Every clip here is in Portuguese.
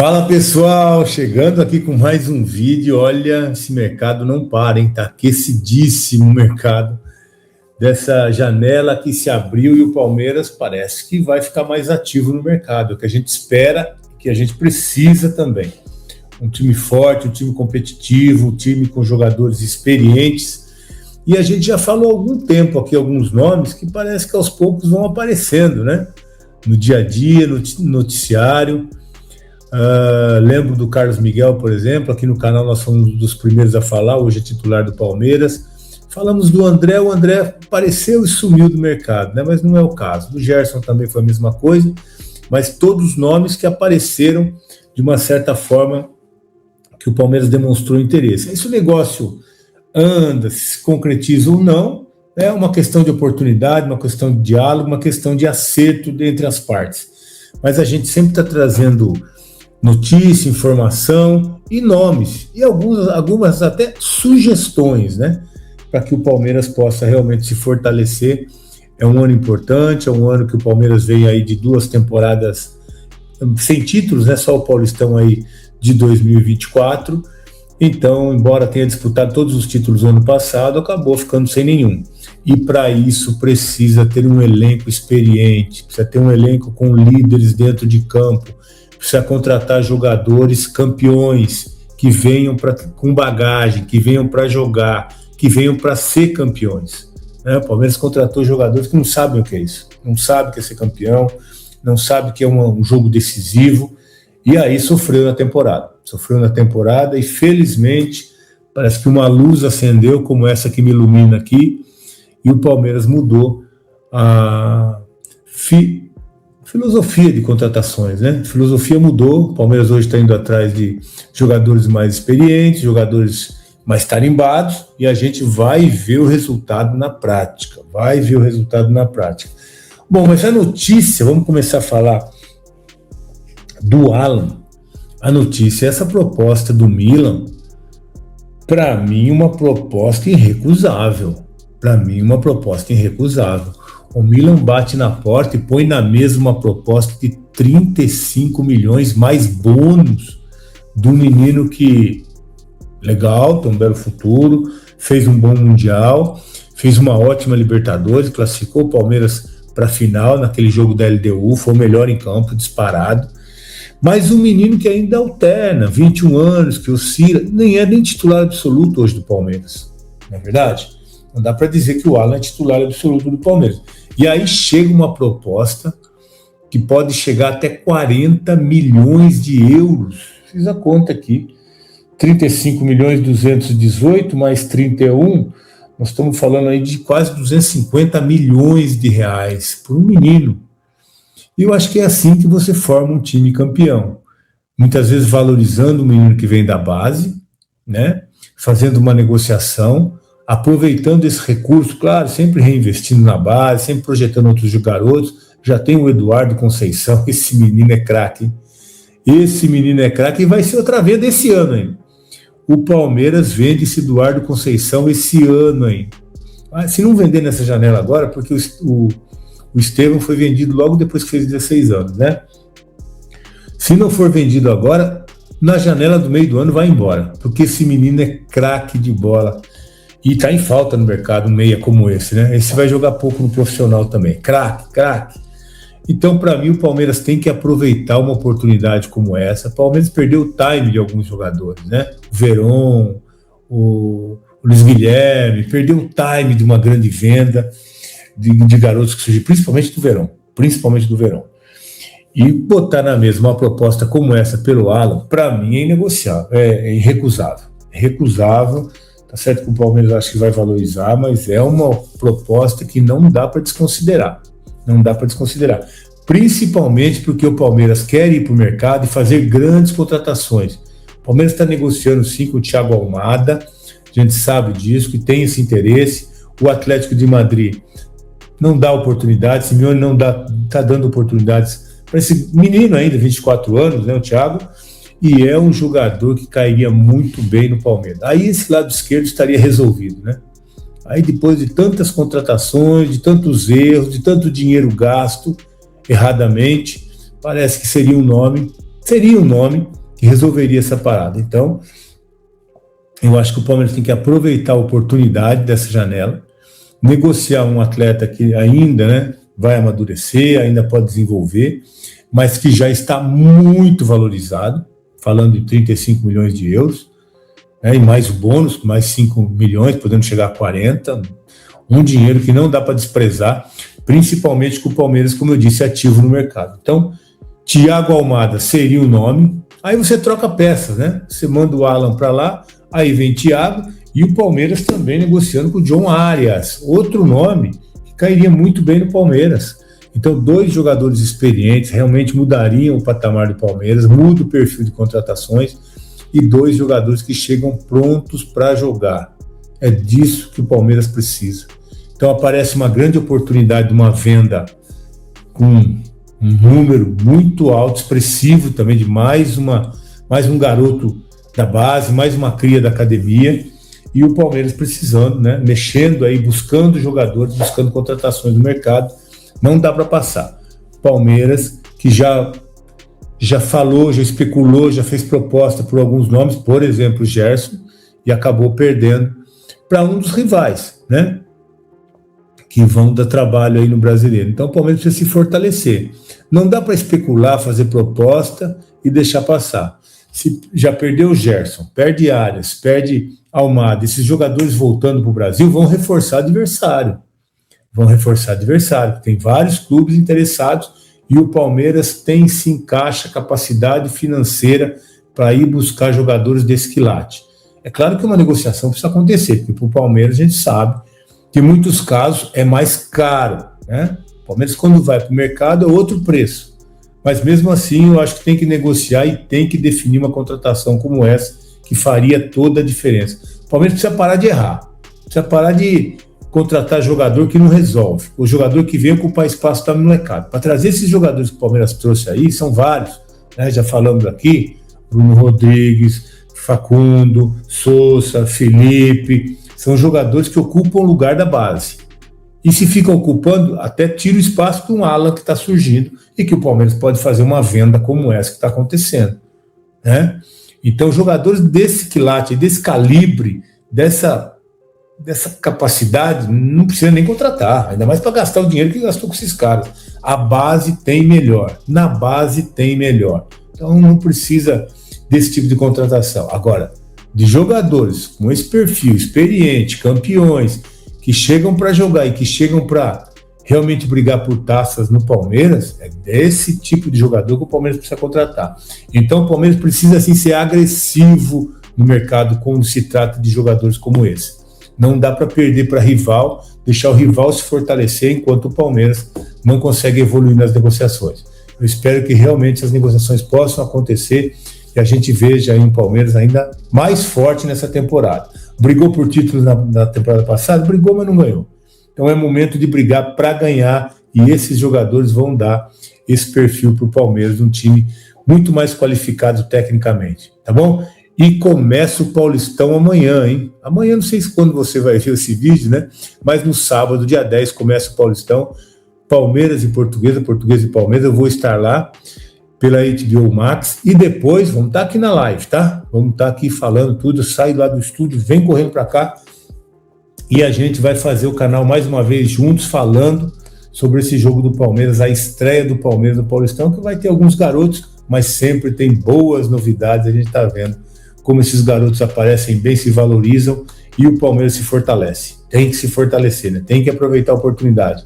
Fala pessoal, chegando aqui com mais um vídeo. Olha, esse mercado não para, hein? Tá aquecidíssimo o mercado dessa janela que se abriu e o Palmeiras parece que vai ficar mais ativo no mercado, o que a gente espera, que a gente precisa também. Um time forte, um time competitivo, um time com jogadores experientes. E a gente já falou há algum tempo aqui alguns nomes que parece que aos poucos vão aparecendo, né? No dia a dia, no noticiário. Lembro do Carlos Miguel, por exemplo, aqui no canal nós fomos um dos primeiros a falar, hoje é titular do Palmeiras. Falamos do André, o André apareceu e sumiu do mercado, né? Mas não é o caso. Do Gerson também foi a mesma coisa, mas todos os nomes que apareceram de uma certa forma que o Palmeiras demonstrou interesse. Esse negócio anda, se concretiza ou não, é uma questão de oportunidade, uma questão de diálogo, uma questão de acerto entre as partes. Mas a gente sempre está trazendo notícia, informação e nomes, e algumas até sugestões, né? Para que o Palmeiras possa realmente se fortalecer. É um ano importante, é um ano que o Palmeiras vem aí de 2 temporadas sem títulos, né? Só o Paulistão aí de 2024. Então, embora tenha disputado todos os títulos no ano passado, acabou ficando sem nenhum. E para isso precisa ter um elenco experiente, precisa ter um elenco com líderes dentro de campo, precisa contratar jogadores campeões, que venham com bagagem, que venham para jogar, que venham para ser campeões. Né? O Palmeiras contratou jogadores que não sabem o que é isso, não sabem o que é ser campeão, não sabem o que é um jogo decisivo, e aí sofreu na temporada e felizmente parece que uma luz acendeu como essa que me ilumina aqui, e o Palmeiras mudou a filosofia de contratações, né? A filosofia mudou, o Palmeiras hoje está indo atrás de jogadores mais experientes, jogadores mais tarimbados, e a gente vai ver o resultado na prática, Bom, mas a notícia, vamos começar a falar do Alan. A notícia é essa proposta do Milan, para mim uma proposta irrecusável. O Milan bate na porta e põe na mesa uma proposta de 35 milhões mais bônus do menino que, legal, tem um belo futuro, fez um bom Mundial, fez uma ótima Libertadores, classificou o Palmeiras para a final naquele jogo da LDU, foi o melhor em campo, disparado. Mas um menino que ainda alterna, 21 anos, que oscila, nem é nem titular absoluto hoje do Palmeiras, não é verdade? Não dá para dizer que o Alan é titular absoluto do Palmeiras. E aí chega uma proposta que pode chegar até 40 milhões de euros. Fiz a conta aqui. 35 milhões 218 mais 31, nós estamos falando aí de quase 250 milhões de reais por um menino. E eu acho que é assim que você forma um time campeão. Muitas vezes valorizando o menino que vem da base, né? Fazendo uma negociação, aproveitando esse recurso, claro, sempre reinvestindo na base, sempre projetando outros garotos. Já tem o Eduardo Conceição, esse menino é craque, hein? Esse menino é craque e vai ser outra vez desse ano, hein? O Palmeiras vende esse Eduardo Conceição esse ano, hein? Se não vender nessa janela agora, porque o Estevão foi vendido logo depois que fez 16 anos, né? Se não for vendido agora, na janela do meio do ano vai embora, porque esse menino é craque de bola. E tá em falta no mercado um meia como esse, né? Esse vai jogar pouco no profissional também. Craque. Então, para mim, o Palmeiras tem que aproveitar uma oportunidade como essa. O Palmeiras perdeu o time de alguns jogadores, né? O Veron, o Luiz Guilherme, perdeu o time de uma grande venda de garotos que surgiram, principalmente do Veron. E botar na mesa uma proposta como essa pelo Alan, para mim é inegociável, é irrecusável. Tá certo que o Palmeiras acho que vai valorizar, mas é uma proposta que não dá para desconsiderar. Principalmente porque o Palmeiras quer ir para o mercado e fazer grandes contratações. O Palmeiras está negociando sim com o Thiago Almada, a gente sabe disso, que tem esse interesse. O Atlético de Madrid não dá oportunidades, Simeone não está dando oportunidades para esse menino ainda, 24 anos, né, o Thiago, e é um jogador que cairia muito bem no Palmeiras. Aí esse lado esquerdo estaria resolvido, né? Aí depois de tantas contratações, de tantos erros, de tanto dinheiro gasto erradamente, parece que seria um nome seria um nome que resolveria essa parada. Então, eu acho que o Palmeiras tem que aproveitar a oportunidade dessa janela, negociar um atleta que ainda, né, vai amadurecer, ainda pode desenvolver, mas que já está muito valorizado, falando de 35 milhões de euros, né, e mais o bônus, mais 5 milhões, podendo chegar a 40, um dinheiro que não dá para desprezar, principalmente com o Palmeiras, como eu disse, ativo no mercado. Então, Thiago Almada seria o nome, aí você troca peças, né? Você manda o Alan para lá, aí vem Thiago, e o Palmeiras também negociando com o John Arias, outro nome que cairia muito bem no Palmeiras. Então, 2 jogadores experientes realmente mudariam o patamar do Palmeiras, muda o perfil de contratações, e 2 jogadores que chegam prontos para jogar. É disso que o Palmeiras precisa. Então, aparece uma grande oportunidade de uma venda com um número muito alto, expressivo também, de mais um garoto da base, mais uma cria da academia, e o Palmeiras precisando, né, mexendo aí, buscando jogadores, buscando contratações no mercado. Não dá para passar. Palmeiras, que já falou, já especulou, já fez proposta por alguns nomes, por exemplo, o Gerson, e acabou perdendo para um dos rivais, né, que vão dar trabalho aí no Brasileiro. Então o Palmeiras precisa se fortalecer. Não dá para especular, fazer proposta e deixar passar. Se já perdeu o Gerson, perde Arias, perde Almada, esses jogadores voltando para o Brasil vão reforçar adversário. Tem vários clubes interessados e o Palmeiras tem se encaixa capacidade financeira para ir buscar jogadores desse quilate. É claro que uma negociação precisa acontecer, porque para o Palmeiras a gente sabe que em muitos casos é mais caro, né? O Palmeiras, quando vai para o mercado, é outro preço. Mas mesmo assim, eu acho que tem que negociar e tem que definir uma contratação como essa, que faria toda a diferença. O Palmeiras precisa parar de errar, precisa parar de contratar jogador que não resolve, o jogador que vem ocupar espaço da molecada. Para trazer esses jogadores que o Palmeiras trouxe aí, são vários, né? Já falamos aqui, Bruno Rodrigues, Facundo, Sousa, Felipe, são jogadores que ocupam o lugar da base. E se ficam ocupando, até tira o espaço para um Alan que está surgindo e que o Palmeiras pode fazer uma venda como essa que está acontecendo, né? Então, jogadores desse quilate, desse calibre, dessa capacidade, não precisa nem contratar, ainda mais para gastar o dinheiro que gastou com esses caras. A base tem melhor, na base tem melhor. Então, não precisa desse tipo de contratação. Agora, de jogadores com esse perfil, experiente, campeões, que chegam para jogar e que chegam para realmente brigar por taças no Palmeiras, é desse tipo de jogador que o Palmeiras precisa contratar. Então o Palmeiras precisa assim ser agressivo no mercado quando se trata de jogadores como esse. Não dá para perder para rival, deixar o rival se fortalecer enquanto o Palmeiras não consegue evoluir nas negociações. Eu espero que realmente as negociações possam acontecer e a gente veja aí um Palmeiras ainda mais forte nessa temporada. Brigou por títulos na temporada passada, brigou, mas não ganhou. Então é momento de brigar para ganhar e esses jogadores vão dar esse perfil para o Palmeiras, um time muito mais qualificado tecnicamente, tá bom? E começa o Paulistão amanhã, hein? Amanhã, não sei quando você vai ver esse vídeo, né? Mas no sábado, dia 10, começa o Paulistão, Palmeiras e Portuguesa, Portuguesa e Palmeiras, eu vou estar lá pela HBO Max, e depois vamos estar aqui na live, tá? Vamos estar aqui falando tudo, sai lá do estúdio, vem correndo para cá, e a gente vai fazer o canal mais uma vez juntos, falando sobre esse jogo do Palmeiras, a estreia do Palmeiras no Paulistão, que vai ter alguns garotos, mas sempre tem boas novidades, a gente está vendo como esses garotos aparecem bem, se valorizam, e o Palmeiras se fortalece. Tem que se fortalecer, né? Tem que aproveitar a oportunidade.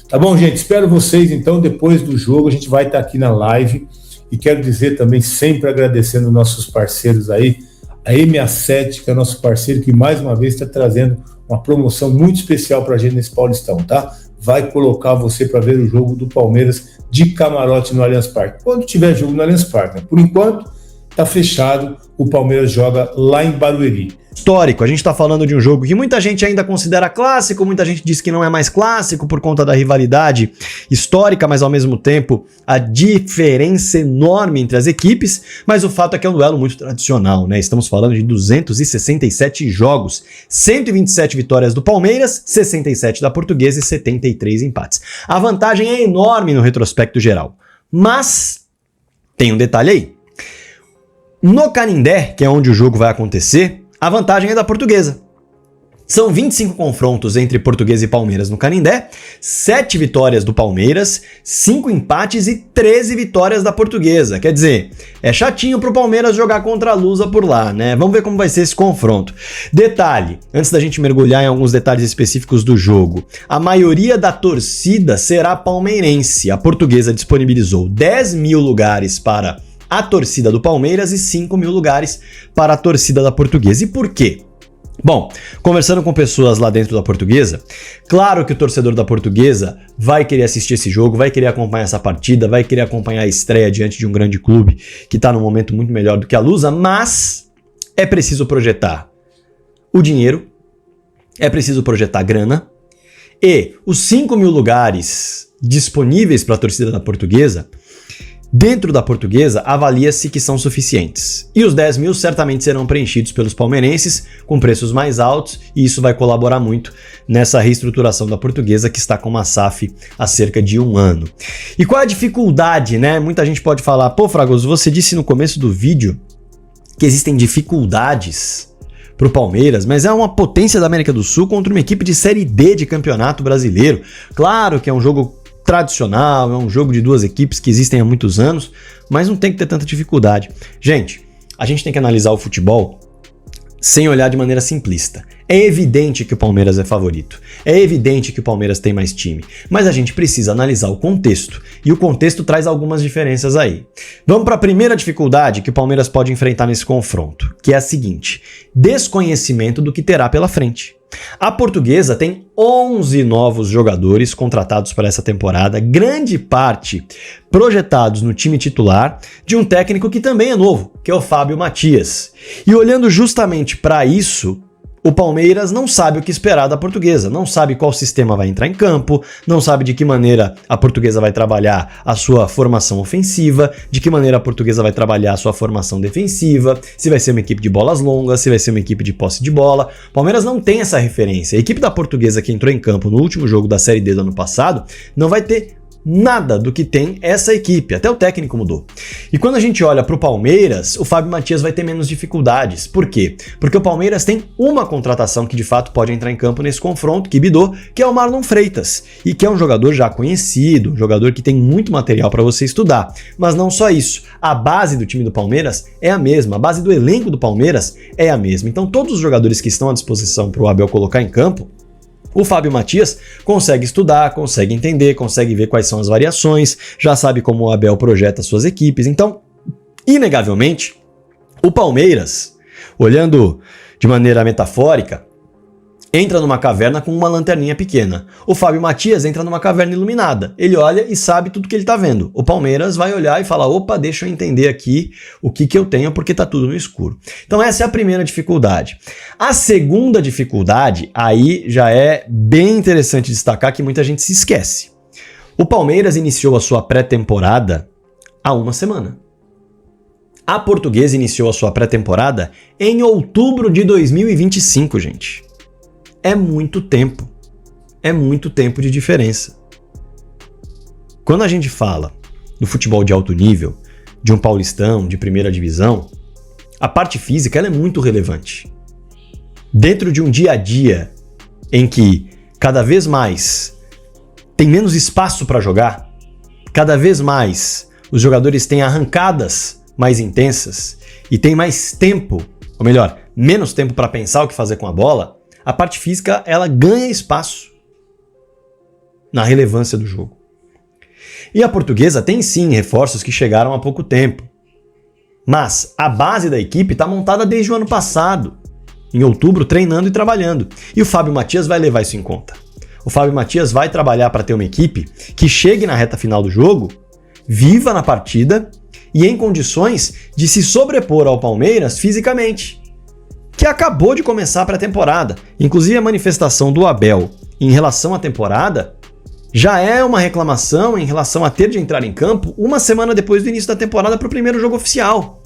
Tá bom, gente? Espero vocês, então, depois do jogo, a gente vai estar aqui na live. E quero dizer também, sempre agradecendo nossos parceiros aí, a MA7, que é nosso parceiro, que mais uma vez está trazendo uma promoção muito especial para a gente nesse Paulistão, tá? Vai colocar você para ver o jogo do Palmeiras de camarote no Allianz Parque. Quando tiver jogo no Allianz Parque, né? Por enquanto, tá fechado, o Palmeiras joga lá em Barueri. Histórico, a gente tá falando de um jogo que muita gente ainda considera clássico, muita gente diz que não é mais clássico por conta da rivalidade histórica, mas ao mesmo tempo a diferença enorme entre as equipes, mas o fato é que é um duelo muito tradicional, né? Estamos falando de 267 jogos, 127 vitórias do Palmeiras, 67 da Portuguesa e 73 empates. A vantagem é enorme no retrospecto geral, mas tem um detalhe aí. No Canindé, que é onde o jogo vai acontecer, a vantagem é da Portuguesa. São 25 confrontos entre Portuguesa e Palmeiras no Canindé, 7 vitórias do Palmeiras, 5 empates e 13 vitórias da Portuguesa. Quer dizer, é chatinho pro Palmeiras jogar contra a Lusa por lá, né? Vamos ver como vai ser esse confronto. Detalhe, antes da gente mergulhar em alguns detalhes específicos do jogo, a maioria da torcida será palmeirense. A Portuguesa disponibilizou 10 mil lugares para a torcida do Palmeiras e 5 mil lugares para a torcida da Portuguesa. E por quê? Bom, conversando com pessoas lá dentro da Portuguesa, claro que o torcedor da Portuguesa vai querer assistir esse jogo, vai querer acompanhar essa partida, vai querer acompanhar a estreia diante de um grande clube que está num momento muito melhor do que a Lusa, mas é preciso projetar o dinheiro, é preciso projetar grana, e os 5 mil lugares disponíveis para a torcida da Portuguesa, dentro da Portuguesa, avalia-se que são suficientes. E os 10 mil certamente serão preenchidos pelos palmeirenses com preços mais altos, e isso vai colaborar muito nessa reestruturação da Portuguesa, que está com uma SAF há cerca de 1 ano. E qual a dificuldade, né? Muita gente pode falar, pô, Fragoso, você disse no começo do vídeo que existem dificuldades pro Palmeiras, mas é uma potência da América do Sul contra uma equipe de Série D de Campeonato Brasileiro. Claro que é um jogo tradicional, é um jogo de duas equipes que existem há muitos anos, mas não tem que ter tanta dificuldade. Gente, a gente tem que analisar o futebol sem olhar de maneira simplista. É evidente que o Palmeiras é favorito, é evidente que o Palmeiras tem mais time, mas a gente precisa analisar o contexto, e o contexto traz algumas diferenças aí. Vamos para a primeira dificuldade que o Palmeiras pode enfrentar nesse confronto, que é a seguinte: desconhecimento do que terá pela frente. A Portuguesa tem 11 novos jogadores contratados para essa temporada, grande parte projetados no time titular de um técnico que também é novo, que é o Fábio Matias. E olhando justamente para isso, o Palmeiras não sabe o que esperar da Portuguesa, não sabe qual sistema vai entrar em campo, não sabe de que maneira a Portuguesa vai trabalhar a sua formação ofensiva, de que maneira a Portuguesa vai trabalhar a sua formação defensiva, se vai ser uma equipe de bolas longas, se vai ser uma equipe de posse de bola. O Palmeiras não tem essa referência. A equipe da Portuguesa que entrou em campo no último jogo da Série D do ano passado não vai ter nada do que tem essa equipe, até o técnico mudou. E quando a gente olha para o Palmeiras, o Fábio Matias vai ter menos dificuldades. Por quê? Porque o Palmeiras tem uma contratação que de fato pode entrar em campo nesse confronto, que bidou, que é o Marlon Freitas, e que é um jogador já conhecido, um jogador que tem muito material para você estudar. Mas não só isso, a base do time do Palmeiras é a mesma, a base do elenco do Palmeiras é a mesma. Então todos os jogadores que estão à disposição para o Abel colocar em campo, o Fábio Matias consegue estudar, consegue entender, consegue ver quais são as variações, já sabe como o Abel projeta suas equipes. Então, inegavelmente, o Palmeiras, olhando de maneira metafórica, entra numa caverna com uma lanterninha pequena. O Fábio Matias entra numa caverna iluminada. Ele olha e sabe tudo que ele tá vendo. O Palmeiras vai olhar e falar, opa, deixa eu entender aqui o que eu tenho, porque tá tudo no escuro. Então essa é a primeira dificuldade. A segunda dificuldade, aí já é bem interessante destacar, que muita gente se esquece. O Palmeiras iniciou a sua pré-temporada há 1 semana. A Portuguesa iniciou a sua pré-temporada em outubro de 2025, gente. É muito tempo de diferença. Quando a gente fala do futebol de alto nível, de um paulistão, de primeira divisão, a parte física ela é muito relevante. Dentro de um dia a dia em que cada vez mais tem menos espaço para jogar, cada vez mais os jogadores têm arrancadas mais intensas e tem mais tempo, ou melhor, menos tempo para pensar o que fazer com a bola, a parte física ela ganha espaço na relevância do jogo. E a Portuguesa tem sim reforços que chegaram há pouco tempo, mas a base da equipe está montada desde o ano passado, em outubro, treinando e trabalhando. E o Fábio Matias vai levar isso em conta. O Fábio Matias vai trabalhar para ter uma equipe que chegue na reta final do jogo, viva na partida e em condições de se sobrepor ao Palmeiras fisicamente, que acabou de começar a pré-temporada. Inclusive a manifestação do Abel em relação à temporada já é uma reclamação em relação a ter de entrar em campo 1 semana depois do início da temporada para o primeiro jogo oficial.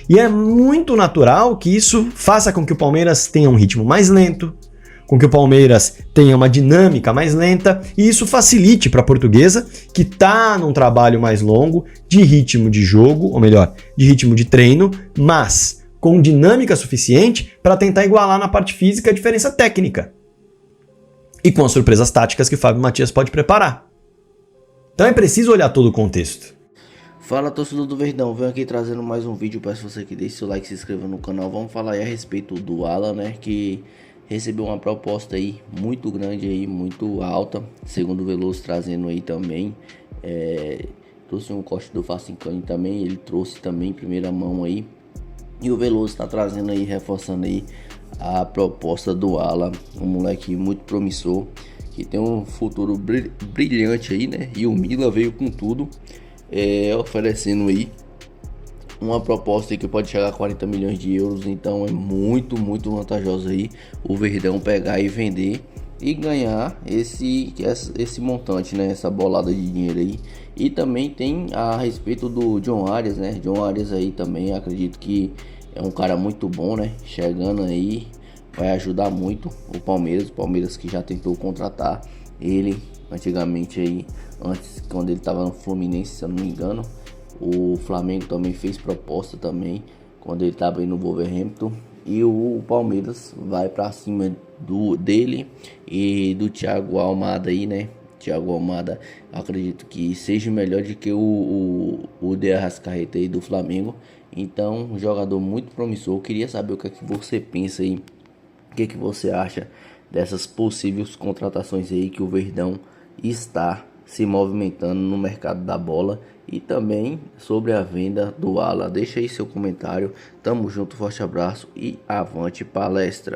E é muito natural que isso faça com que o Palmeiras tenha um ritmo mais lento, com que o Palmeiras tenha uma dinâmica mais lenta e isso facilite para a Portuguesa, que está num trabalho mais longo de ritmo de jogo, ou melhor, de ritmo de treino, mas com dinâmica suficiente para tentar igualar na parte física a diferença técnica. E com as surpresas táticas que o Fábio Matias pode preparar. Então é preciso olhar todo o contexto. Fala, torcedor do Verdão, venho aqui trazendo mais um vídeo. Peço você que deixe seu like e se inscreva no canal. Vamos falar aí a respeito do Alan, né, que recebeu uma proposta aí muito grande aí, muito alta, segundo o Veloso trazendo aí também. Trouxe um corte do Facincani também, ele trouxe também em primeira mão aí. E o Veloso está trazendo aí, reforçando aí a proposta do Alan, um moleque muito promissor, que tem um futuro brilhante aí, né, e o Milan veio com tudo. Oferecendo aí uma proposta que pode chegar a 40 milhões de euros, então é muito vantajoso aí o Verdão pegar e vender e ganhar esse montante, né, essa bolada de dinheiro aí. E também tem a respeito do John Arias, né, John Arias aí também acredito que é um cara muito bom, né, chegando aí vai ajudar muito o Palmeiras que já tentou contratar ele antigamente aí, antes, quando ele estava no Fluminense, se eu não me engano. O Flamengo também fez proposta também quando ele estava aí no Wolverhampton. E o Palmeiras vai para cima dele e do Thiago Almada aí, né? Thiago Almada, acredito que seja melhor do que o De Arrascaeta aí do Flamengo. Então, um jogador muito promissor. Eu queria saber o que é que você pensa aí, o que é que você acha dessas possíveis contratações aí que o Verdão está se movimentando no mercado da bola, e também sobre a venda do Alan. Deixa aí seu comentário. Tamo junto, forte abraço e avante palestra.